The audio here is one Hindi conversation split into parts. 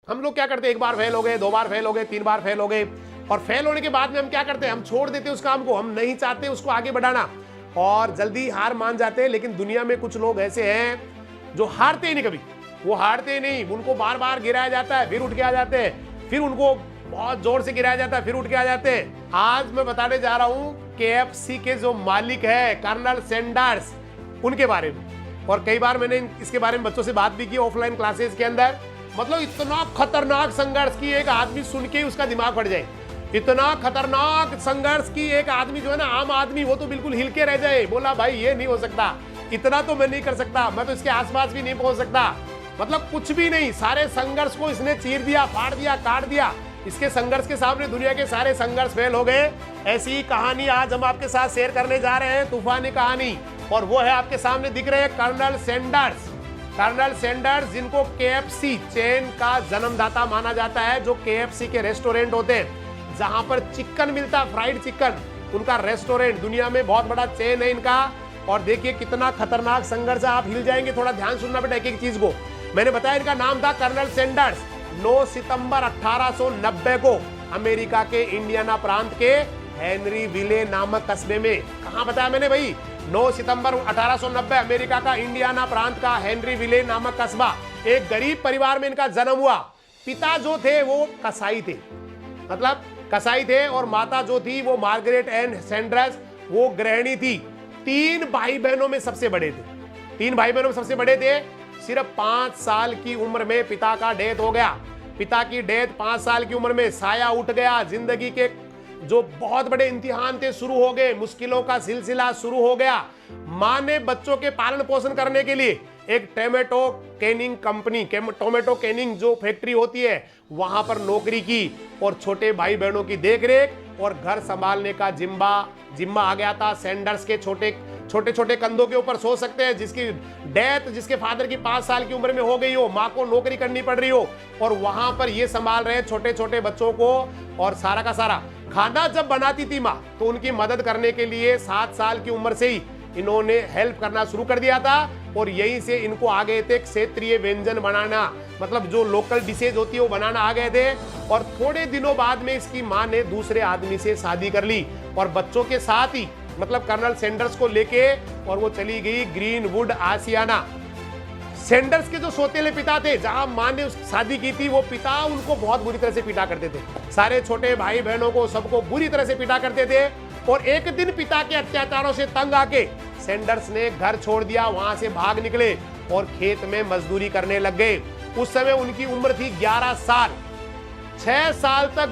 हम लोग क्या करते हैं, एक बार फेल हो गए, 2 बार फेल हो गए, 3 बार फेल हो गए, और फेल होने के बाद में हम क्या करते हैं, हम छोड़ देते हैं उस काम को, हम नहीं चाहते उसको आगे बढ़ाना और जल्दी हार मान जाते हैं। लेकिन दुनिया में कुछ लोग ऐसे हैं जो हारते ही नहीं, कभी वो हारते ही नहीं, उनको बार बार गिराया जाता है, फिर उठ के आ जाते हैं, फिर उनको बहुत जोर से गिराया जाता है, फिर उठ के आ जाते हैं। आज मैं बताने जा रहा हूं KFC के जो मालिक है कर्नल सैंडर्स, उनके बारे में। और कई बार मैंने इसके बारे में बच्चों से बात भी की ऑफलाइन क्लासेस के अंदर। मतलब इतना खतरनाक संघर्ष की एक आदमी सुन के उसका दिमाग फट जाए, इतना खतरनाक संघर्ष की एक आदमी जो है ना, आम आदमी, वो तो बिल्कुल हिल के रह जाए, बोला भाई ये नहीं हो सकता, इतना तो मैं नहीं कर सकता, मैं तो इसके आसपास भी नहीं पहुंच सकता। मतलब कुछ भी नहीं, सारे संघर्ष को इसने चीर दिया, फाड़ दिया, काट दिया। इसके संघर्ष के सामने दुनिया के सारे संघर्ष फेल हो गए। ऐसी ही कहानी आज हम आपके साथ शेयर करने जा रहे हैं, तूफानी कहानी। और वो है आपके सामने दिख रहे हैं कर्नल सैंडर्स। कर्नल सैंडर्स जिनको KFC चेन का जन्मदाता माना जाता है, जो KFC के रेस्टोरेंट होते हैं जहां पर चिकन मिलता, फ्राइड चिकन, उनका रेस्टोरेंट दुनिया में बहुत बड़ा चेन है इनका। और देखिए कितना खतरनाक संघर्ष है, आप हिल जाएंगे। थोड़ा ध्यान सुनना बेटा एक एक चीज को। मैंने बताया इनका नाम था कर्नल सैंडर्स। 9 सितंबर 1890 को अमेरिका के इंडियाना प्रांत के हेनरी विले नामक कस्बे में, कहां बताया मैंने भाई, 9 सितंबर 1890 अमेरिका का इंडियाना प्रांत का हेनरी विले नामक कस्बा, एक गरीब परिवार में इनका जन्म हुआ। पिता जो थे वो कसाई थे, मतलब कसाई थे, और माता जो थी वो मार्गरेट एन सैंडर्स, वो गृहिणी थी। 3 भाई बहनों में सबसे बड़े थे, 3 भाई बहनों में सबसे बड़े थे। सिर्फ 5 साल की उम्र में पिता का डेथ हो गया। पिता की डेथ 5 साल की उम्र में, साया उठ गया। जिंदगी के जो बहुत बड़े इम्तिहान थे शुरू हो गए, मुश्किलों का सिलसिला शुरू हो गया। मां ने बच्चों के पालन पोषण करने के लिए एक tomato Canning company, tomato Canning जो फैक्ट्री होती है, वहां पर नौकरी की, और छोटे भाई बहनों की देखरेख और घर संभालने का जिम्मा आ गया था सैंडर्स के। छोटे छोटे कंधों के ऊपर सो सकते हैं, जिसकी डेथ, जिसके फादर की 5 साल की उम्र में हो गई हो, माँ को नौकरी करनी पड़ रही हो, और वहां पर ये संभाल रहे छोटे छोटे बच्चों को। और सारा का सारा खाना जब बनाती थी माँ, तो उनकी मदद करने के लिए 7 साल की उम्र से ही इन्होंने हेल्प करना शुरू कर दिया था। और यहीं से इनको आ गए थे क्षेत्रीय व्यंजन बनाना, मतलब जो लोकल डिशेज होती है वो बनाना आ गए थे। और थोड़े दिनों बाद में इसकी माँ ने दूसरे आदमी से शादी कर ली, और बच्चों के साथ ही, मतलब कर्नल सैंडर्स को लेके, और वो चली गई ग्रीनवुड आसियाना। सैंडर्स के जो सौतेले पिता थे, जहां मां ने शादी की थी, वो पिता उनको बहुत बुरी तरह से पीटा करते थे। सारे छोटे भाई बहनों को, सबको बुरी तरह से पीटा करते थे। और एक दिन पिता के अत्याचारों से तंग आके सैंडर्स ने घर छोड़ दिया, वहां से भाग निकले और खेत में मजदूरी करने लग गए। उस समय उनकी उम्र थी 11 साल। 6 साल तक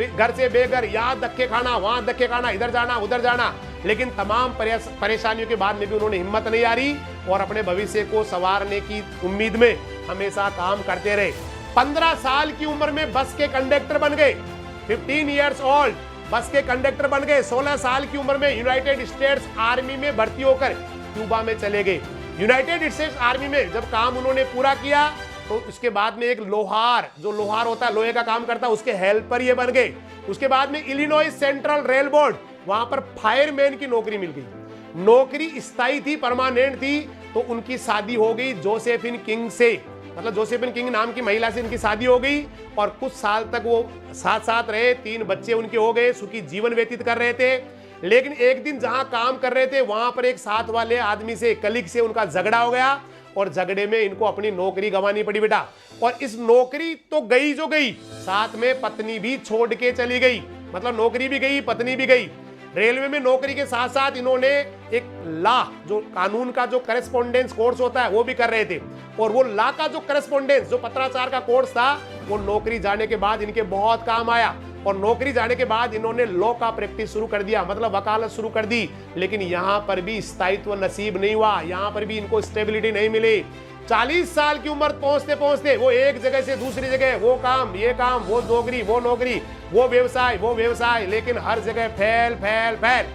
घर से बेघर, यहाँ धक्के खाना, वहां धक्के खाना, इधर जाना, उधर जाना। लेकिन तमाम परेशानियों के बाद में भी उन्होंने हिम्मत नहीं हारी और अपने भविष्य को संवारने की उम्मीद में हमेशा काम करते रहे। 15 साल की उम्र में बस के कंडक्टर बन गए। 15 ईयर्स ओल्ड बस के कंडक्टर बन गए। 16 साल की उम्र में यूनाइटेड स्टेट्स आर्मी में भर्ती होकर क्यूबा में चले गए। यूनाइटेड स्टेट्स आर्मी में जब काम उन्होंने पूरा किया, तो उसके बाद में एक लोहार, जो लोहार होता है, लोहे का काम करता है, उसके हेल्पर ये बन गए। उसके बाद में इलिनॉइस सेंट्रल रेल बोर्ड, वहां पर फायरमैन की नौकरी मिल गई। नौकरी स्थायी थी, परमानेंट थी। तो उनकी शादी हो गई जोसेफिन किंग से, मतलब जोसेफिन किंग नाम की महिला से इनकी शादी हो गई। और कुछ साल तक वो साथ साथ रहे, 3 बच्चे उनके हो गए, सुखी जीवन व्यतीत कर रहे थे। लेकिन एक दिन जहां काम कर रहे थे, वहां पर एक साथ वाले आदमी से, कलीग से उनका झगड़ा हो गया, और झगड़े में इनको अपनी नौकरी गंवानी पड़ी बेटा। और इस नौकरी तो गई जो गई, साथ में पत्नी भी छोड़ के चली गई, मतलब नौकरी भी गई, पत्नी भी गई। रेलवे में नौकरी के साथ साथ इन्होंने एक लॉ, जो कानून का जो करेस्पॉन्डेंस कोर्स होता है, वो भी कर रहे थे। और वो लॉ का जो करेस्पॉन्डेंस, जो पत्राचार का कोर्स था, वो नौकरी जाने के बाद इनके बहुत काम आया। और नौकरी जाने के बाद इन्होंने लॉ का प्रैक्टिस शुरू कर दिया, मतलब वकालत शुरू कर दी। लेकिन यहां पर भी स्थायित्व नसीब नहीं हुआ, यहां पर भी इनको स्टेबिलिटी नहीं मिली। 40 साल की उम्र पहुंचते पहुंचते वो एक जगह से दूसरी जगह, वो काम, ये काम, वो नौकरी, वो नौकरी, वो व्यवसाय, लेकिन हर जगह fail fail fail.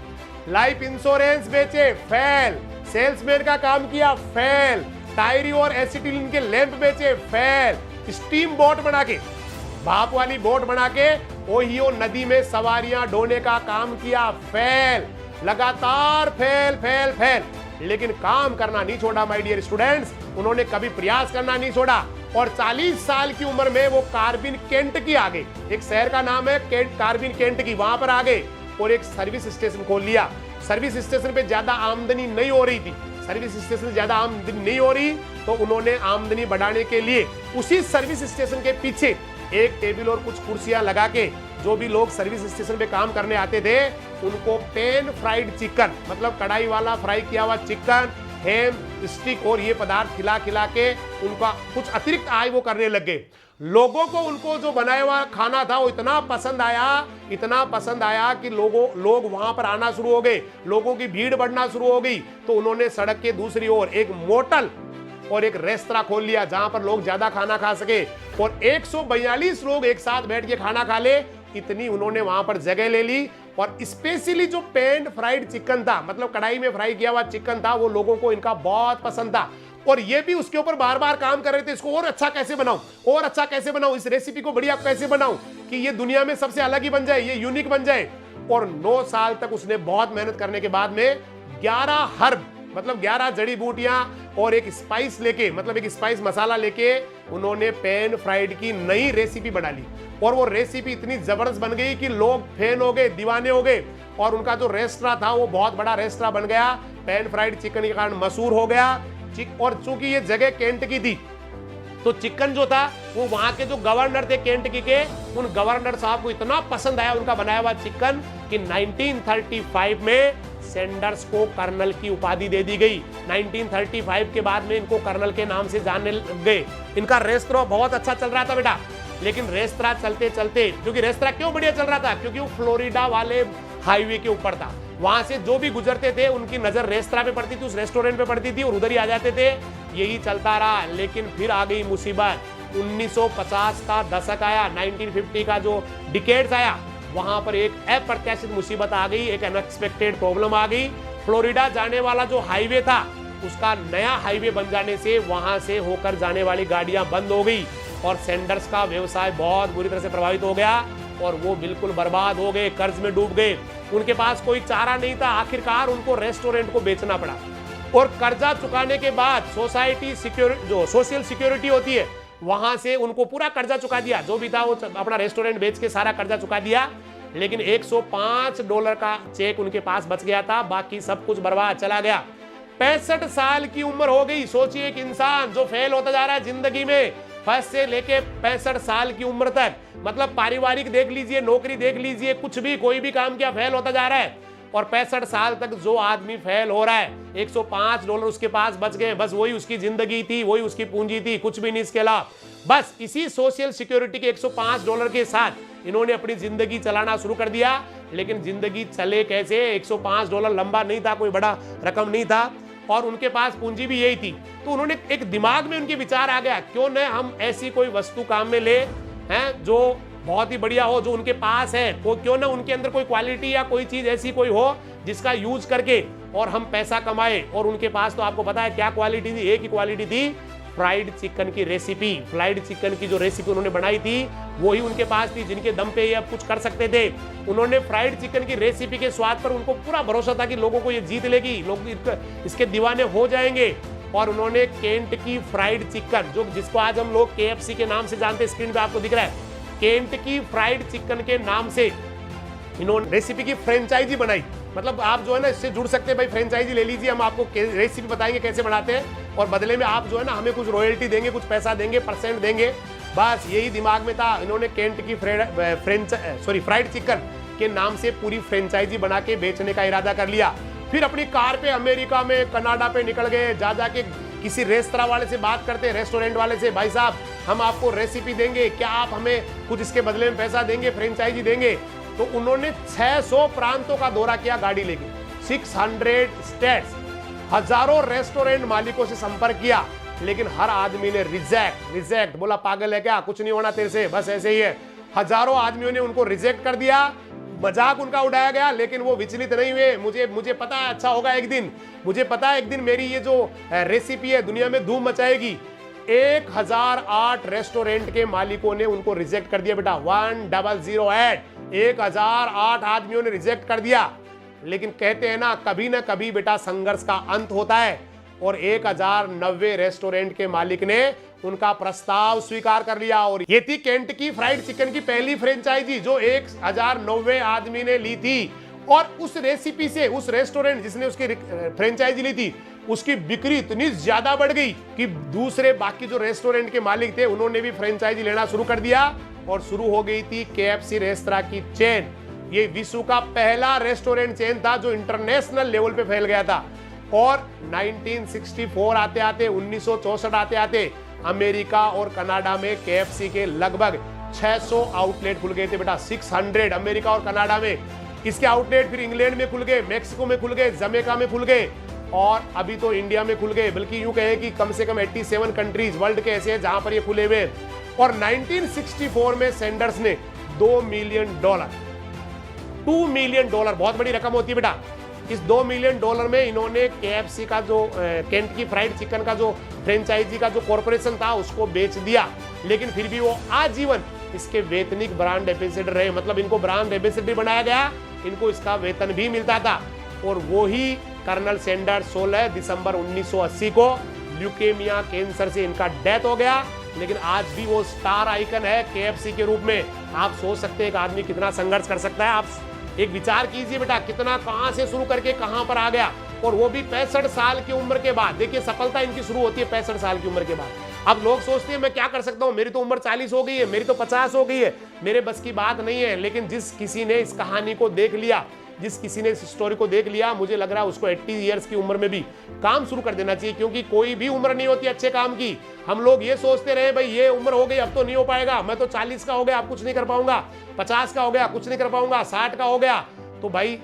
Life insurance बेचे, फेल। सेल्समैन का काम किया, फेल। टायरी और एसिटिलीन के लैंप बेचे, फेल। स्टीम बोट बना के, भाप वाली बोट बना के ओहियो नदी में सवारियां ढोने का काम किया, फेल। लगातार फेल फेल फेल। लेकिन काम करना नहीं छोड़ा माय डियर स्टूडेंट्स, उन्होंने कभी प्रयास करना नहीं छोड़ा। और 40 साल की उम्र में वो कार्बिन केंट की आ गए, एक शहर का नाम है केंट, कार्बिन केंट की, वहां पर आ गए और एक सर्विस स्टेशन खोल लिया। सर्विस स्टेशन पे ज्यादा आमदनी नहीं हो रही थी, सर्विस स्टेशन से ज्यादा आमदनी नहीं हो रही, तो उन्होंने आमदनी बढ़ाने के लिए उसी सर्विस स्टेशन के पीछे एक टेबल और कुछ कुर्सियां लगा के जो भी लोग सर्विस स्टेशन पे काम करने आते थे उनको पैन फ्राइड चिकन, मतलब कढ़ाई वाला फ्राई किया हुआ चिकन, हेम, स्टिक और ये पदार्थ खिला खिला के उनका कुछ अतिरिक्त आय वो करने लग गए। लोगों को उनको जो बनाया हुआ खाना था वो इतना पसंद आया कि लोग वहां पर आना शुरू हो गए, लोगों की भीड़ बढ़ना शुरू हो गई। तो उन्होंने सड़क के दूसरी ओर एक मोटल और एक रेस्तरा खोल लिया जहां पर लोग ज्यादा खाना खा सके और 142 लोग एक साथ बैठ के खाना खा ले, इतनी उन्होंने वहां पर जगह ले ली। और स्पेशली जो पैन फ्राइड चिकन था, मतलब कढ़ाई में फ्राई किया हुआ चिकन था, वो लोगों को इनका बहुत पसंद था और ये भी उसके ऊपर बार बार काम कर रहे थे, इसको और अच्छा कैसे बनाऊं, इस रेसिपी को बढ़िया कैसे बनाऊं कि ये दुनिया में सबसे अलग ही बन जाए, ये यूनिक बन जाए। और 9 साल तक उसने बहुत मेहनत करने के बाद में 11 हर्ब, मतलब 11 जड़ी बूटियां और एक स्पाइस लेके, मतलब एक स्पाइस मसाला लेके उन्होंने पैन फ्राइड की नई रेसिपी बना ली और वो रेसिपी इतनी जबरदस्त बन गई कि लोग फैन हो गए, दीवाने हो गए और उनका जो रेस्टोरेंट था वो बहुत बड़ा रेस्टोरेंट बन गया, पैन फ्राइड चिकन के कारण मशहूर हो गया। और चूंकि ये जगह केंट की थी तो चिकन जो था वो वहां के जो गवर्नर थे केंटकी के, उन गवर्नर साहब को इतना पसंद आया उनका बनाया हुआ चिकन कि 1935 में सैंडर्स को कर्नल की उपाधि दे दी गई। 1935 के बाद में इनको कर्नल के नाम से जानने लग गए। इनका रेस्तरां बहुत अच्छा चल रहा था बेटा, लेकिन रेस्तरां चलते चलते, क्योंकि रेस्तरां क्यों बढ़िया चल रहा था, क्योंकि वो फ्लोरिडा वाले हाईवे के ऊपर था, वहां से जो भी गुजरते थे उनकी नजर रेस्तरां पे पड़ती थी, उस रेस्टोरेंट पे पड़ती थी और उधर ही आ जाते थे। यही चलता रहा, लेकिन फिर आ गई मुसीबत। 1950 का दशक आया, 1950 का जो डिकेड्स आया, वहां पर एक अप्रत्याशित मुसीबत आ गई, एक अनएक्सपेक्टेड प्रॉब्लम आ गई। फ्लोरिडा जाने वाला जो हाईवे था उसका नया हाईवे बन जाने से वहां से होकर जाने वाली गाड़ियां बंद हो गई और सैंडर्स का व्यवसाय बहुत बुरी तरह से प्रभावित हो गया और वो बिल्कुल बर्बाद हो गए, कर्ज में डूब गए। उनके पास कोई चारा नहीं था, आखिरकार उनको रेस्टोरेंट को बेचना पड़ा और कर्जा चुकाने के बाद सोसाइटी सिक्योरिटी, जो सोशल सिक्योरिटी होती है, वहां से उनको पूरा कर्जा चुका दिया, जो भी था वो अपना रेस्टोरेंट बेच के सारा कर्जा चुका दिया। लेकिन $105 का चेक उनके पास बच गया था, बाकी सब कुछ बर्बाद चला गया। 65 साल की उम्र हो गई। सोचिए एक इंसान जो फेल होता जा रहा है जिंदगी में, फर्स्ट से लेके 65 साल की उम्र तक, मतलब पारिवारिक देख लीजिए, नौकरी देख लीजिए, कुछ भी कोई भी काम किया फेल होता जा रहा है। और 65 साल तक जो आदमी फेल हो रहा है, $105 उसके पास बच गए, बस वही उसकी जिंदगी थी, वही उसकी पूंजी थी, कुछ भी नहीं इसके अलावा। बस इसी सोशल सिक्योरिटी के $105 के साथ इन्होंने अपनी जिंदगी चलाना शुरू कर दिया। लेकिन जिंदगी चले कैसे, $105 लंबा नहीं था, कोई बड़ा रकम नहीं था और उनके पास पूंजी भी यही थी। तो उन्होंने एक दिमाग में उनके विचार आ गया, क्यों न हम ऐसी कोई वस्तु काम में ले हैं जो बहुत ही बढ़िया हो, जो उनके पास है, क्यों ना उनके अंदर कोई क्वालिटी या कोई चीज ऐसी कोई हो जिसका यूज करके और हम पैसा कमाए। और उनके पास तो आपको पता है क्या क्वालिटी थी, एक ही क्वालिटी थी, फ्राइड चिकन की रेसिपी। फ्राइड चिकन की जो रेसिपी उन्होंने बनाई थी वही उनके पास थी, जिनके दम पे ये अब कुछ कर सकते थे। उन्होंने फ्राइड चिकन की रेसिपी के स्वाद पर उनको पूरा भरोसा था कि लोगों को ये जीत लेगी, लोग इसके दीवाने हो जाएंगे। और उन्होंने केंट की फ्राइड चिकन, जो जिसको आज हम लोग KFC के नाम से जानते हैं, स्क्रीन पे आपको दिख रहा है, केंट की फ्राइड चिकन के नाम से इन्होंने रेसिपी की फ्रेंचाइजी बनाई। मतलब आप जो है ना इससे जुड़ सकते हैं, भाई फ्रेंचाइजी ले लीजिए, हम आपको रेसिपी बताएंगे कैसे बनाते हैं और बदले में आप जो है ना हमें कुछ रॉयल्टी देंगे, कुछ पैसा देंगे, परसेंट देंगे। बस यही दिमाग में था। इन्होंने केंट की फ्राइड चिकन के नाम से पूरी फ्रेंचाइजी बना के बेचने का इरादा कर लिया। फिर अपनी कार पे अमेरिका में, कनाडा पे निकल गए, जा के किसी रेस्तरां वाले से बात करते, रेस्टोरेंट वाले से, भाई साहब हम आपको रेसिपी देंगे, क्या आप हमें कुछ इसके बदले में पैसा देंगे, फ्रेंचाइजी देंगे। तो उन्होंने 600 प्रांतों का दौरा किया गाड़ी लेके, 600 स्टेट्स, हजारों रेस्टोरेंट मालिकों से संपर्क किया, लेकिन हर आदमी ने रिजेक्ट बोला, पागल है क्या, कुछ नहीं होना तेरे से, बस ऐसे ही है। हजारों आदमियों ने उनको रिजेक्ट कर दिया, मजाक उनका उड़ाया गया, लेकिन वो विचलित नहीं हुए। मुझे पता है अच्छा होगा एक दिन, मुझे पता है एक दिन मेरी ये जो रेसिपी है दुनिया में धूम मचाएगी। 1008 रेस्टोरेंट के मालिकों ने उनको रिजेक्ट कर दिया बेटा, 1008 आदमियों ने रिजेक्ट कर दिया। लेकिन कहते हैं ना कभी बेटा संघर्ष का अंत होता है। और 1090 रेस्टोरेंट के मालिक ने उनका प्रस्ताव स्वीकार कर लिया। और ये थी केंट की फ्राइड चिकन की पहली फ्रेंचाइजी जो 1090 आदमी ने ली थी। और उस रेसिपी से उस रेस्टोरेंट जिसने उसकी फ्रेंचाइजी ली थी उसकी बिक्री इतनी ज्यादा बढ़ गई कि दूसरे बाकी जो रेस्टोरेंट के मालिक थे उन्होंने भी फ्रेंचाइजी लेना शुरू कर दिया और शुरू हो गई थी KFC रेस्तरां की चेन। ये विश्व का पहला रेस्टोरेंट चेन था जो इंटरनेशनल लेवल पे फैल गया था। और 1964 आते आते 1964 आते आते अमेरिका और कनाडा में KFC के लगभग 600 आउटलेट खुल गए थे बेटा। 600 अमेरिका और कनाडा में। इसके आउटलेट फिर इंग्लैंड में खुल गए, मैक्सिको में खुल गए, जमैका में खुल गए और अभी तो इंडिया में खुल गए। बल्कि यूं कहे कि कम से कम 87 कंट्रीज वर्ल्ड के ऐसे हैं जहां पर ये खुले हुए। और 1964 में सैंडर्स ने $2 मिलियन, $2 मिलियन, बहुत बड़ी रकम होती है बेटा। इस $2 मिलियन में इन्होंने KFC का जो केंट की फ्राइड चिकन का जो फ्रेंचाइजी का जो कॉर्पोरेशन था उसको बेच दिया। लेकिन फिर भी वो आजीवन इसके वेतनिक ब्रांड एम्बेसडर रहे। मतलब इनको ब्रांड एम्बेसडर बनाया गया, इनको इसका वेतन भी मिलता था। और वो ही कर्नल सैंडर्स 16 दिसंबर 1980 को ल्यूकेमिया कैंसर से इनका डेथ हो गया। लेकिन आज भी वो स्टार आइकन है KFC के रूप में। आप सोच सकते हैं एक आदमी कितना संघर्ष कर सकता है। आप एक विचार कीजिए बेटा, कितना कहां से शुरू करके कहां पर आ गया, और वो भी 65 साल की उम्र के बाद। देखिए सफलता इनकी शुरू होती है 65 साल की उम्र के बाद। अब लोग सोचते हैं मैं क्या कर सकता हूं, मेरी तो उम्र 40 हो गई है, मेरी तो 50 हो गई है, मेरे बस की बात नहीं है। लेकिन जिस किसी ने इस कहानी को देख लिया, जिस किसी ने इस स्टोरी को देख लिया, मुझे लग रहा है उसको 80 ईयर्स की उम्र में भी काम शुरू कर देना चाहिए। क्योंकि कोई भी उम्र नहीं होती अच्छे काम की। हम लोग ये सोचते रहे भाई ये उम्र हो गई अब तो नहीं हो पाएगा, मैं तो 40 का हो गया अब कुछ नहीं कर पाऊंगा, 50 का हो गया कुछ नहीं कर पाऊंगा, 60 का हो गया। तो भाई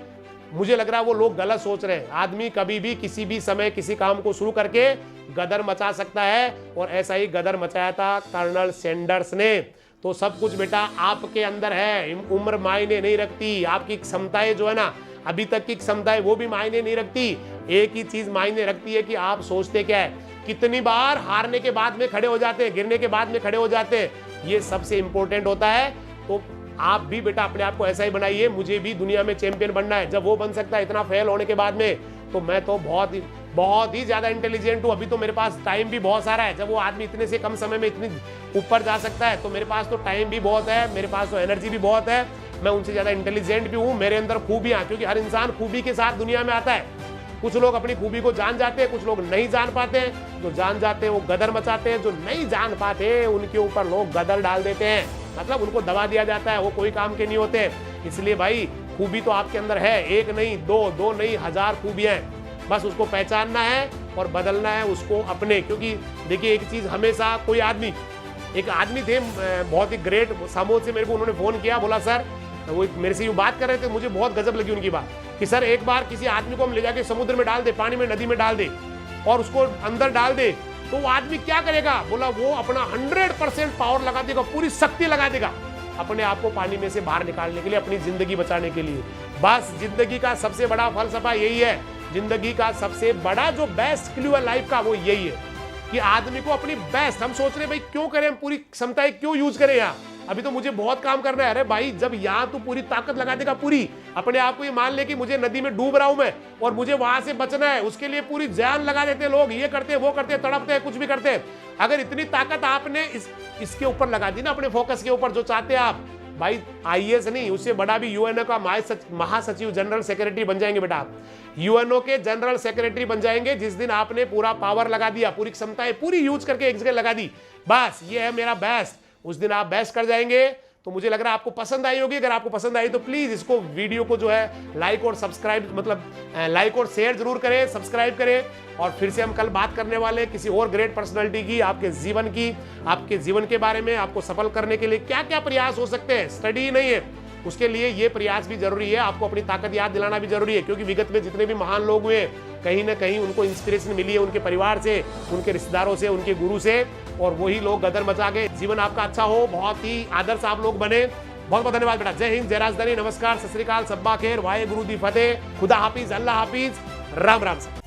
मुझे लग रहा है वो लोग गलत सोच रहे हैं। आदमी कभी भी किसी भी समय किसी काम को शुरू करके गदर मचा सकता है। और ऐसा ही गदर मचाया था कर्नल सैंडर्स ने। तो सब कुछ बेटा आपके अंदर है। उम्र मायने नहीं रखती। आपकी क्षमताएं जो है ना, अभी तक की क्षमताएं वो भी मायने नहीं रखती। एक ही चीज मायने रखती है कि आप सोचते क्या है। कितनी बार हारने के बाद में खड़े हो जाते हैं, गिरने के बाद में खड़े हो जाते हैं, ये सबसे इंपॉर्टेंट होता है। तो आप भी बेटा अपने आप को ऐसा ही बनाइए, मुझे भी दुनिया में चैंपियन बनना है। जब वो बन सकता है इतना फेल होने के बाद में, तो मैं तो बहुत ही ज्यादा इंटेलिजेंट हूँ। अभी तो मेरे पास टाइम भी बहुत सारा है। जब वो आदमी इतने से कम समय में इतनी ऊपर जा सकता है, तो मेरे पास तो टाइम भी बहुत है, मेरे पास तो एनर्जी भी बहुत है, मैं उनसे ज्यादा इंटेलिजेंट भी हूँ। मेरे अंदर खूबियां, क्योंकि हर इंसान खूबी के साथ दुनिया में आता है। कुछ लोग अपनी खूबी को जान जाते हैं, कुछ लोग नहीं जान पाते हैं। जो जान जाते हैं वो गदर मचाते हैं, जो नहीं जान पाते उनके ऊपर लोग गदर डाल देते हैं। मतलब उनको दबा दिया जाता है, वो कोई काम के नहीं होते। इसलिए भाई खूबी तो आपके अंदर है, एक नहीं, दो नहीं, 1000 खूबियां हैं। बस उसको पहचानना है और बदलना है उसको अपने। क्योंकि देखिए एक चीज हमेशा, कोई आदमी, एक आदमी थे बहुत ही ग्रेट, समोद से मेरे को उन्होंने फोन किया, बोला सर, वो मेरे से यूं बात कर रहे थे, मुझे बहुत गजब लगी उनकी बात कि सर एक बार किसी आदमी को हम ले जाके समुद्र में डाल दे, पानी में, नदी में डाल दे और उसको अंदर डाल दे, तो वो आदमी क्या करेगा? बोला वो अपना 100% पावर लगा देगा, पूरी शक्ति लगा देगा अपने आप को पानी में से बाहर निकालने के लिए, अपनी जिंदगी बचाने के लिए। बस जिंदगी का सबसे बड़ा फलसफा यही है। जिंदगी का सबसे बड़ा जो बेस्ट क्लू है लाइफ का, वो यही है कि आदमी को अपनी बेस्ट, हम सोच रहे भाई क्यों करें, हम पूरी क्षमताएं क्यों यूज करें यहाँ, अभी तो मुझे बहुत काम करना है। अरे भाई जब यहाँ तू पूरी ताकत लगा देगा, पूरी अपने आप को ये मान ले कि मुझे नदी में डूब रहा हूं मैं और मुझे वहां से बचना है, उसके लिए पूरी जान लगा देते हैं लोग, ये करते हैं वो करते हैं, तड़पते हैं, कुछ भी करते हैं। अगर इतनी ताकत आपने इसके ऊपर लगा दी ना, अपने फोकस के ऊपर, जो चाहते हैं आप, भाई IAS नहीं, उससे बड़ा भी यूएनओ का महासचिव, जनरल सेक्रेटरी बन जाएंगे बेटा आप। यूएनओ के जनरल सेक्रेटरी बन जाएंगे जिस दिन आपने पूरा पावर लगा दिया, पूरी क्षमताएं पूरी यूज करके एक जगह लगा दी, बस ये है मेरा बेस्ट, उस दिन आप बेस्ट कर जाएंगे। तो मुझे लग रहा है आपको पसंद आई होगी। अगर आपको पसंद आई तो प्लीज इसको, वीडियो को जो है लाइक और सब्सक्राइब, मतलब लाइक और शेयर जरूर करें, सब्सक्राइब करें। और फिर से हम कल बात करने वाले किसी और ग्रेट पर्सनालिटी की, आपके जीवन के बारे में। आपको सफल करने के लिए क्या क्या प्रयास हो सकते हैं, स्टडी नहीं है, उसके लिए ये प्रयास भी जरूरी है। आपको अपनी ताकत याद दिलाना भी जरूरी है, क्योंकि विगत में जितने भी महान लोग हुए, कहीं ना कहीं उनको इंस्पिरेशन मिली है उनके परिवार से, उनके रिश्तेदारों से, उनके गुरु से, और वही लोग गदर मचा के। जीवन आपका अच्छा हो, बहुत ही आदर्श आप लोग बने। बहुत बहुत धन्यवाद बेटा। जय हिंद, जय राजधानी, नमस्कार, सत श्री अकाल, सब्बा खैर, वाहे गुरु दी फतेह, खुदा हाफिज, अल्लाह हाफिज, राम राम।